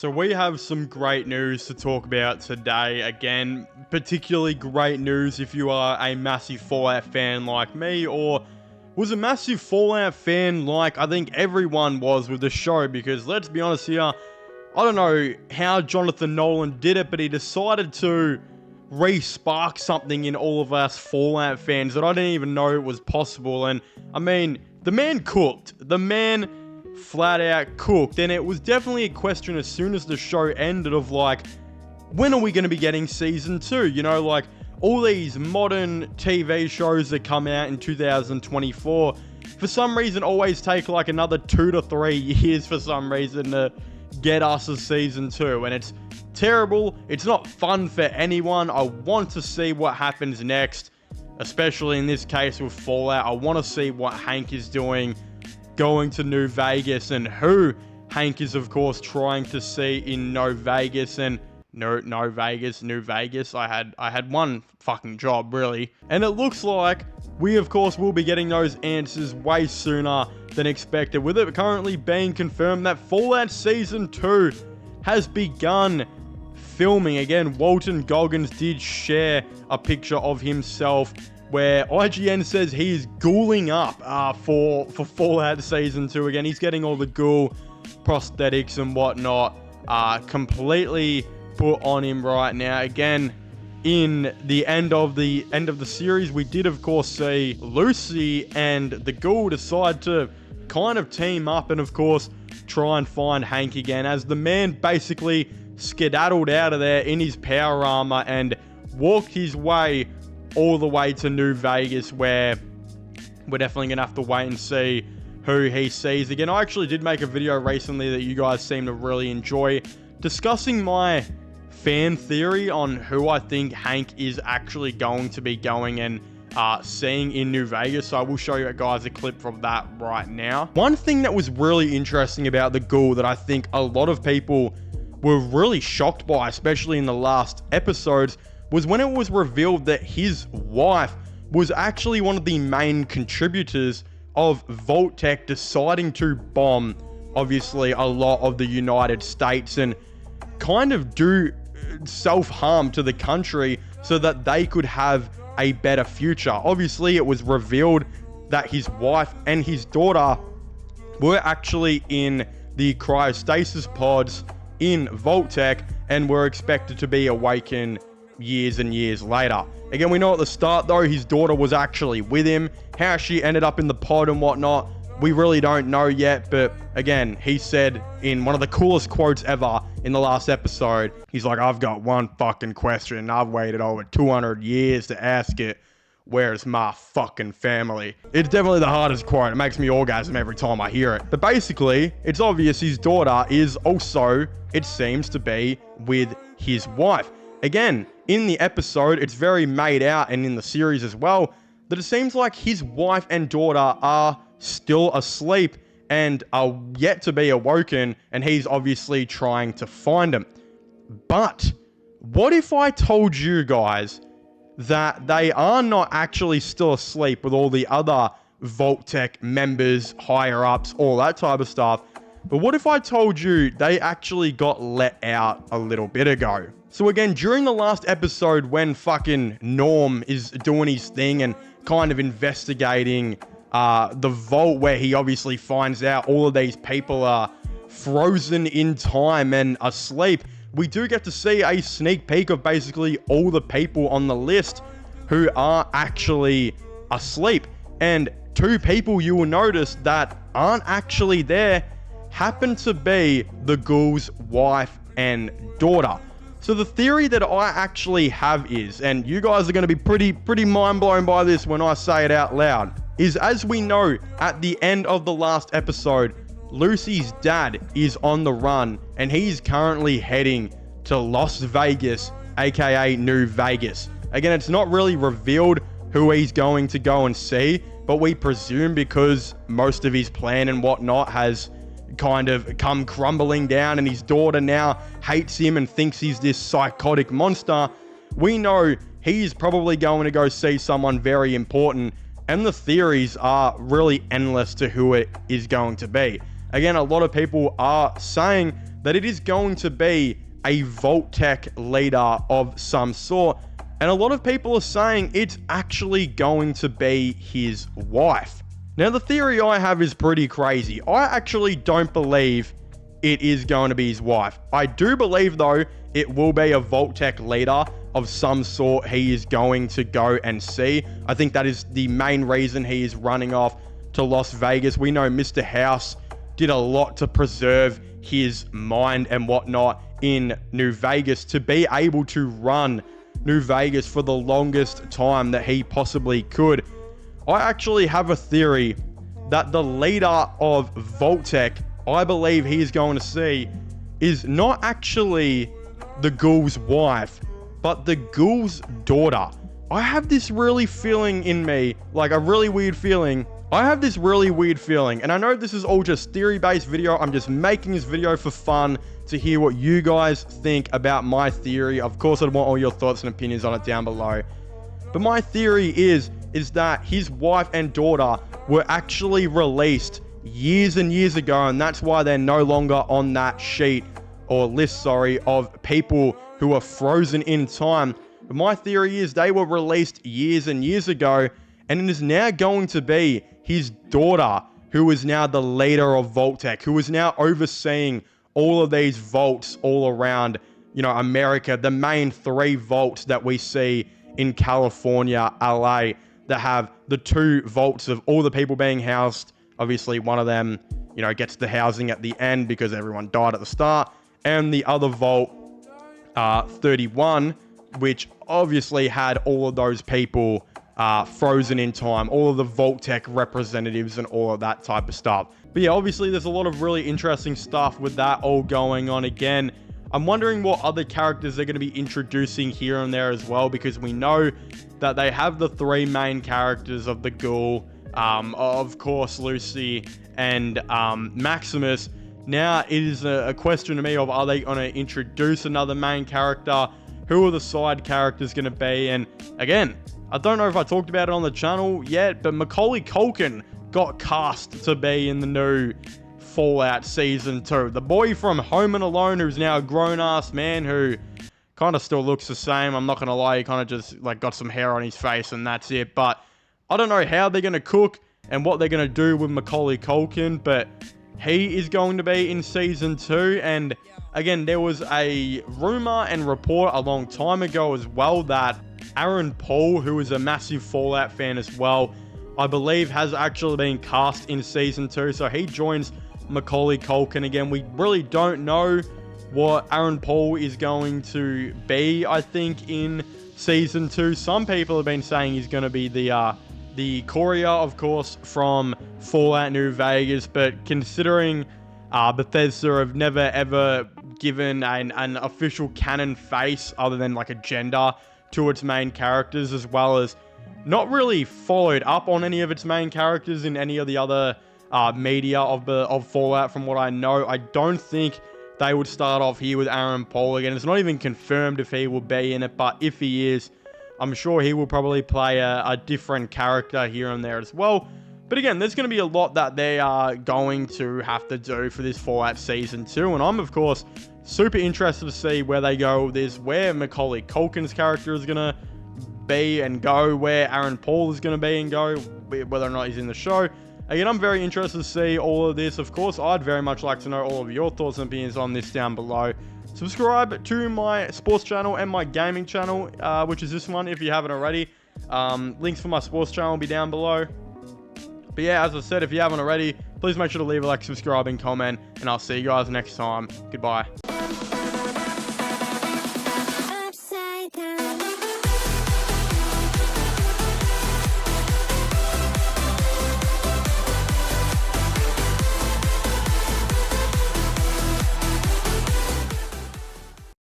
So we have some great news to talk about today. Again, particularly great news if you are a massive Fallout fan like me, or was a massive Fallout fan like I think everyone was with the show, because let's be honest here, I don't know how Jonathan Nolan did it, but he decided to re-spark something in all of us Fallout fans that I didn't even know it was possible. And I mean, the man cooked. The man flat out cooked, and it was definitely a question as soon as the show ended of like, when are we going to be getting season 2? You know, like all these modern TV shows that come out in 2024 for some reason always take like another 2 to 3 years for some reason to get us a season 2, and it's terrible. It's not fun for anyone. I want to see what happens next, especially in this case with Fallout. I want to see what Hank is doing going to New Vegas, and who Hank is of course trying to see in New Vegas. And New Vegas. I had one fucking job really, and it looks like we of course will be getting those answers way sooner than expected, with it currently being confirmed that Fallout Season 2 has begun filming. Again, Walton Goggins did share a picture of himself where IGN says he is ghouling up for Fallout Season 2. Again, he's getting all the ghoul prosthetics and whatnot completely put on him right now. Again, in the end of the series, we did of course see Lucy and the ghoul decide to kind of team up and of course try and find Hank again, as the man basically skedaddled out of there in his power armor and walked his way all the way to New Vegas, where we're definitely going to have to wait and see who he sees. Again, I actually did make a video recently that you guys seem to really enjoy, discussing my fan theory on who I think Hank is actually going to be going and seeing in New Vegas. So I will show you guys a clip from that right now. One thing that was really interesting about the ghoul that I think a lot of people were really shocked by, especially in the last episodes, was when it was revealed that his wife was actually one of the main contributors of Vault-Tec deciding to bomb, obviously, a lot of the United States and kind of do self-harm to the country so that they could have a better future. Obviously, it was revealed that his wife and his daughter were actually in the cryostasis pods in Vault-Tec and were expected to be awakened years and years later. Again, we know at the start though, his daughter was actually with him. How she ended up in the pod and whatnot, we really don't know yet. But again, he said in one of the coolest quotes ever in the last episode, he's like, I've got one fucking question and I've waited over 200 years to ask it. Where's my fucking family? It's definitely the hardest quote. It makes me orgasm every time I hear it. But basically, it's obvious his daughter is also, it seems to be, with his wife. Again, in the episode, it's very made out, and in the series as well, that it seems like his wife and daughter are still asleep and are yet to be awoken, and he's obviously trying to find them. But what if I told you guys that they are not actually still asleep with all the other Vault-Tec members, higher-ups, all that type of stuff? But what if I told you they actually got let out a little bit ago? So again, during the last episode when fucking Norm is doing his thing and kind of investigating the vault, where he obviously finds out all of these people are frozen in time and asleep, we do get to see a sneak peek of basically all the people on the list who are actually asleep. And 2 people you will notice that aren't actually there happen to be the ghoul's wife and daughter. So the theory that I actually have is, and you guys are going to be pretty mind blown by this when I say it out loud, is as we know at the end of the last episode, Lucy's dad is on the run and he's currently heading to Las Vegas, aka New Vegas. Again, it's not really revealed who he's going to go and see, but we presume because most of his plan and whatnot has kind of come crumbling down and his daughter now hates him and thinks he's this psychotic monster, we know he's probably going to go see someone very important, and the theories are really endless to who it is going to be. Again, a lot of people are saying that it is going to be a Vault-Tec leader of some sort. And a lot of people are saying it's actually going to be his wife. Now, the theory I have is pretty crazy. I actually don't believe it is going to be his wife. I do believe, though, it will be a Vault-Tec leader of some sort he is going to go and see. I think that is the main reason he is running off to Las Vegas. We know Mr. House did a lot to preserve his mind and whatnot in New Vegas to be able to run New Vegas for the longest time that he possibly could. I actually have a theory that the leader of Vault-Tec, I believe he is going to see, is not actually the Ghoul's wife, but the Ghoul's daughter. I have this really feeling in me, like a really weird feeling. I have this really weird feeling, and I know this is all just theory-based video. I'm just making this video for fun to hear what you guys think about my theory. Of course, I'd want all your thoughts and opinions on it down below. But my theory is that his wife and daughter were actually released years and years ago, and that's why they're no longer on that sheet or list, of people who are frozen in time. But my theory is they were released years and years ago, and it is now going to be his daughter who is now the leader of Vault-Tec, who is now overseeing all of these vaults all around, America, the main 3 vaults that we see in California, LA, that have the 2 vaults of all the people being housed. Obviously, one of them, gets the housing at the end because everyone died at the start. And the other vault, 31, which obviously had all of those people frozen in time, all of the Vault-Tec representatives and all of that type of stuff. But yeah, obviously there's a lot of really interesting stuff with that all going on. Again, I'm wondering what other characters they're going to be introducing here and there as well, because we know that they have the 3 main characters of the Ghoul, of course Lucy and Maximus. Now it is a question to me of, are they going to introduce another main character? Who are the side characters going to be? And again, I don't know if I talked about it on the channel yet, but Macaulay Culkin got cast to be in the new Fallout Season 2. The boy from Home and Alone, who's now a grown-ass man who kind of still looks the same. I'm not going to lie, he kind of just got some hair on his face and that's it. But I don't know how they're going to cook and what they're going to do with Macaulay Culkin, but he is going to be in Season 2. And again, there was a rumor and report a long time ago as well that Aaron Paul, who is a massive Fallout fan as well, I believe has actually been cast in Season 2. So he joins Macaulay Culkin. Again, we really don't know what Aaron Paul is going to be, I think, in Season 2. Some people have been saying he's going to be the courier, of course, from Fallout New Vegas. But considering Bethesda have never ever given an official canon face other than like a gender to its main characters, as well as not really followed up on any of its main characters in any of the other media of Fallout, from what I know, I don't think they would start off here with Aaron Paul again. It's not even confirmed if he will be in it, but if he is, I'm sure he will probably play a different character here and there as well. But again, there's going to be a lot that they are going to have to do for this Fallout Season 2, and I'm, of course, super interested to see where they go with this, where Macaulay Culkin's character is going to be and go, where Aaron Paul is going to be and go, whether or not he's in the show. Again, I'm very interested to see all of this. Of course, I'd very much like to know all of your thoughts and opinions on this down below. Subscribe to my sports channel and my gaming channel, which is this one, if you haven't already. Links for my sports channel will be down below. But yeah, as I said, if you haven't already, please make sure to leave a like, subscribe, and comment, and I'll see you guys next time. Goodbye.